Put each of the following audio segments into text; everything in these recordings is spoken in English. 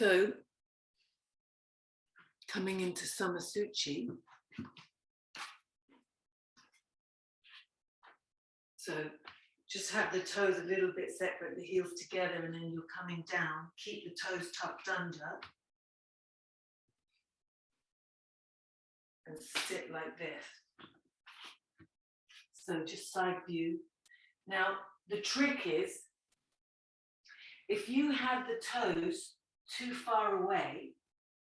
So, coming into samasuchi, so just have the toes a little bit separate, the heels together, and then you're coming down. Keep the toes tucked under. And sit like this. So just side view. Now, the trick is, if you have the toes too far away,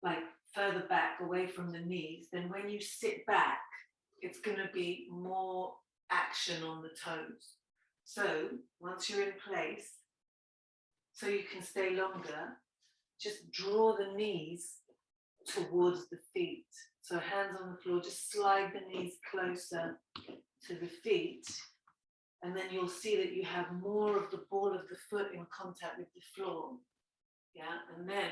like further back away from the knees, then when you sit back, it's going to be more action on the toes. So once you're in place, so you can stay longer, just draw the knees towards the feet. So hands on the floor, just slide the knees closer to the feet. And then you'll see that you have more of the ball of the foot in contact with the floor. Yeah, and then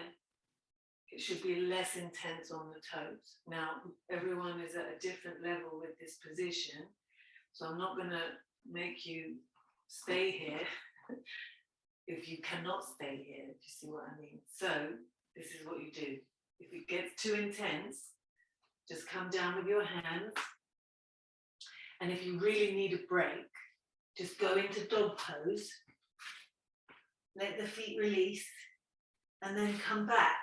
it should be less intense on the toes. Now, everyone is at a different level with this position. So I'm not gonna make you stay here if you cannot stay here, if you see what I mean. So this is what you do. If it gets too intense, just come down with your hands. And if you really need a break, just go into dog pose, let the feet release, and then come back.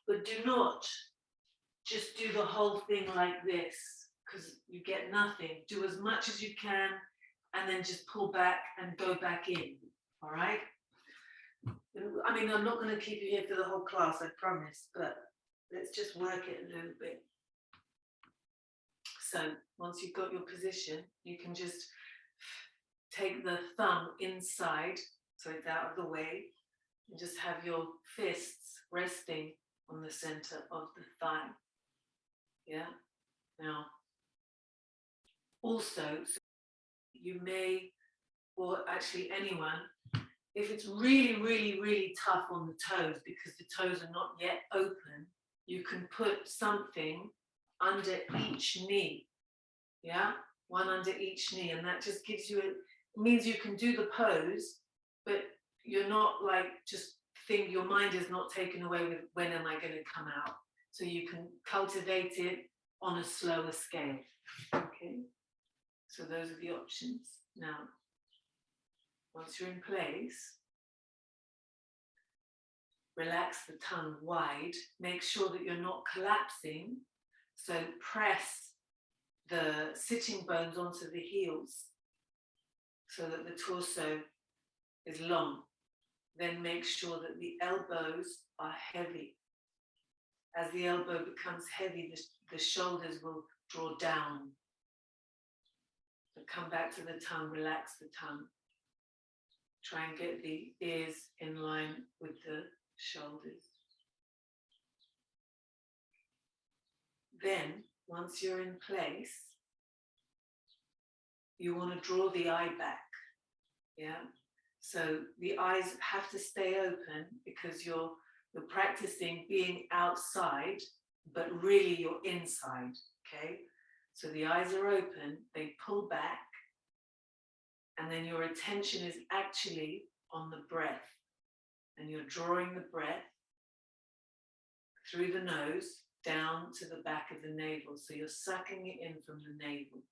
But do not just do the whole thing like this, because you get nothing. Do as much as you can, and then just pull back and go back in, all right? I mean, I'm not going to keep you here for the whole class, I promise, but let's just work it a little bit. So once you've got your position, you can just take the thumb inside, so it's out of the way, and just have your fists resting on the center of the thigh. Yeah? Now, also, you may, or actually anyone, if it's really, really, really tough on the toes because the toes are not yet open, you can put something under each knee. Yeah? One under each knee, and that just gives you, it means you can do the pose, but you're not like just think, your mind is not taken away with when am I going to come out. So you can cultivate it on a slower scale. Okay? So those are the options. Now, once you're in place, relax the tongue wide. Make sure that you're not collapsing. So press the sitting bones onto the heels so that the torso is long. Then make sure that the elbows are heavy. As the elbow becomes heavy, the shoulders will draw down. So come back to the tongue, relax the tongue. Try and get the ears in line with the shoulders. Then, once you're in place, you want to draw the eye back. Yeah? So the eyes have to stay open because you're practicing being outside, but really you're inside, okay? So the eyes are open, they pull back, and then your attention is actually on the breath. And you're drawing the breath through the nose down to the back of the navel. So you're sucking it in from the navel.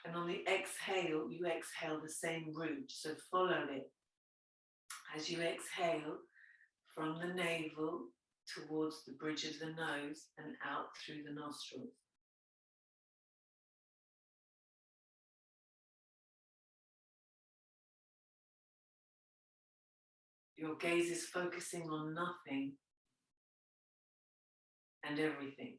And on the exhale, you exhale the same route. So follow it. As you exhale from the navel towards the bridge of the nose and out through the nostrils. Your gaze is focusing on nothing and everything.